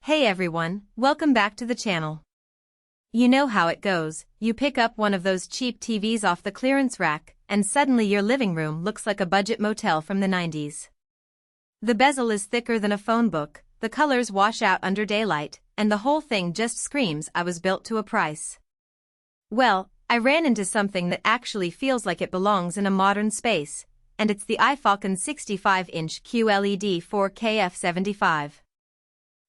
Hey everyone, welcome back to the channel. You know how it goes, you pick up one of those cheap TVs off the clearance rack, and suddenly your living room looks like a budget motel from the 90s. The bezel is thicker than a phone book, the colors wash out under daylight, and the whole thing just screams I was built to a price. Well, I ran into something that actually feels like it belongs in a modern space, and it's the iFFALCON 65-inch QLED 4K F75.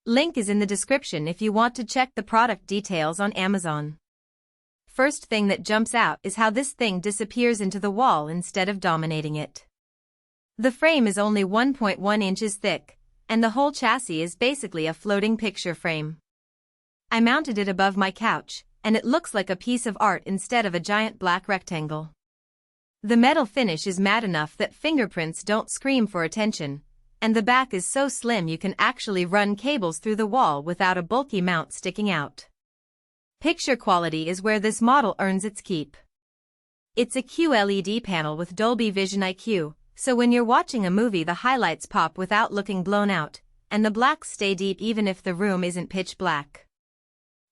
Link is in the description if you want to check the product details on Amazon. First thing that jumps out is how this thing disappears into the wall instead of dominating it. The frame is only 1.1 inches thick, and the whole chassis is basically a floating picture frame. I mounted it above my couch, and it looks like a piece of art instead of a giant black rectangle. The metal finish is matte enough that fingerprints don't scream for attention, and the back is so slim you can actually run cables through the wall without a bulky mount sticking out. Picture quality is where this model earns its keep. It's a QLED panel with Dolby Vision IQ, so when you're watching a movie the highlights pop without looking blown out, and the blacks stay deep even if the room isn't pitch black.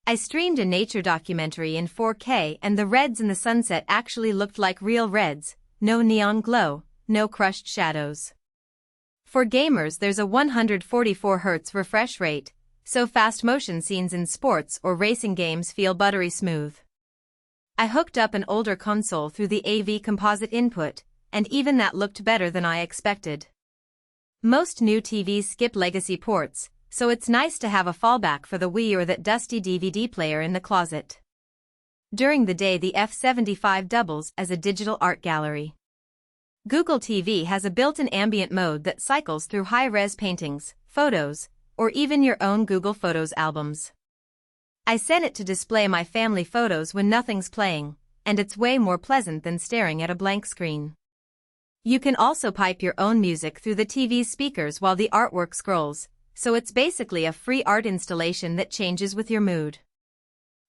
I streamed a nature documentary in 4K and the reds in the sunset actually looked like real reds, no neon glow, no crushed shadows. For gamers there's a 144 Hz refresh rate, so fast motion scenes in sports or racing games feel buttery smooth. I hooked up an older console through the AV composite input, and even that looked better than I expected. Most new TVs skip legacy ports, so it's nice to have a fallback for the Wii or that dusty DVD player in the closet. During the day the F75 doubles as a digital art gallery. Google TV has a built-in ambient mode that cycles through high-res paintings, photos, or even your own Google Photos albums. I set it to display my family photos when nothing's playing, and it's way more pleasant than staring at a blank screen. You can also pipe your own music through the TV's speakers while the artwork scrolls, so it's basically a free art installation that changes with your mood.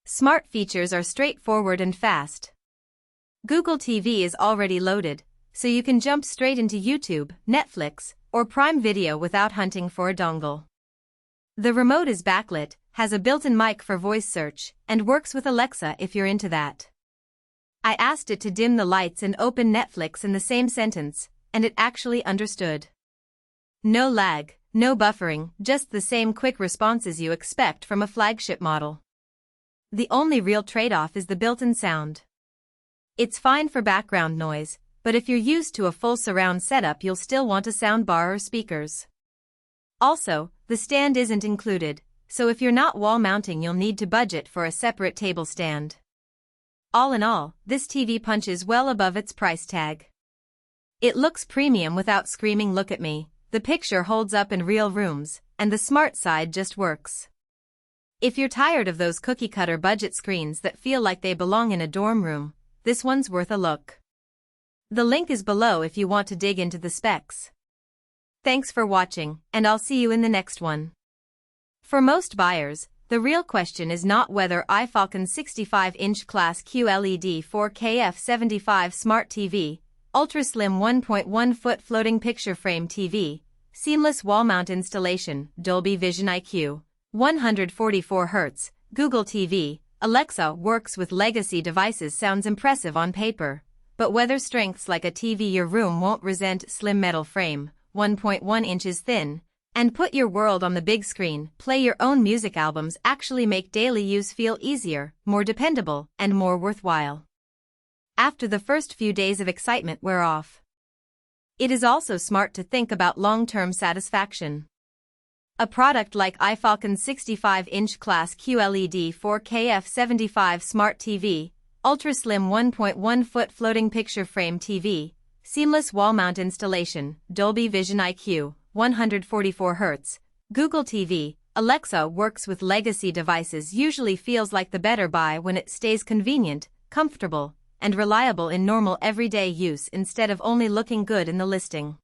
Smart features are straightforward and fast. Google TV is already loaded, so you can jump straight into YouTube, Netflix, or Prime Video without hunting for a dongle. The remote is backlit, has a built-in mic for voice search, and works with Alexa if you're into that. I asked it to dim the lights and open Netflix in the same sentence, and it actually understood. No lag, no buffering, just the same quick responses you expect from a flagship model. The only real trade-off is the built-in sound. It's fine for background noise, but if you're used to a full surround setup you'll still want a soundbar or speakers. Also, the stand isn't included, so if you're not wall mounting you'll need to budget for a separate table stand. All in all, this TV punches well above its price tag. It looks premium without screaming "look at me," the picture holds up in real rooms, and the smart side just works. If you're tired of those cookie-cutter budget screens that feel like they belong in a dorm room, this one's worth a look. The link is below if you want to dig into the specs. Thanks for watching, and I'll see you in the next one. For most buyers, the real question is not whether iFFALCON 65-inch Class QLED 4K F75 Smart TV, ultra-slim 1.1-foot floating picture frame TV, seamless wall mount installation, Dolby Vision IQ, 144 Hz, Google TV, Alexa works with legacy devices sounds impressive on paper, but whether strengths like a TV your room won't resent slim metal frame, 1.1 inches thin, and put your world on the big screen, play your own music albums actually make daily use feel easier, more dependable, and more worthwhile. After the first few days of excitement wear off. It is also smart to think about long-term satisfaction. A product like iFFALCON 65-inch Class QLED 4K F75 Smart TV, ultra-slim 1.1-foot floating picture frame TV, seamless wall mount installation, Dolby Vision IQ, 144 Hz, Google TV, Alexa works with legacy devices usually feels like the better buy when it stays convenient, comfortable, and reliable in normal everyday use instead of only looking good in the listing.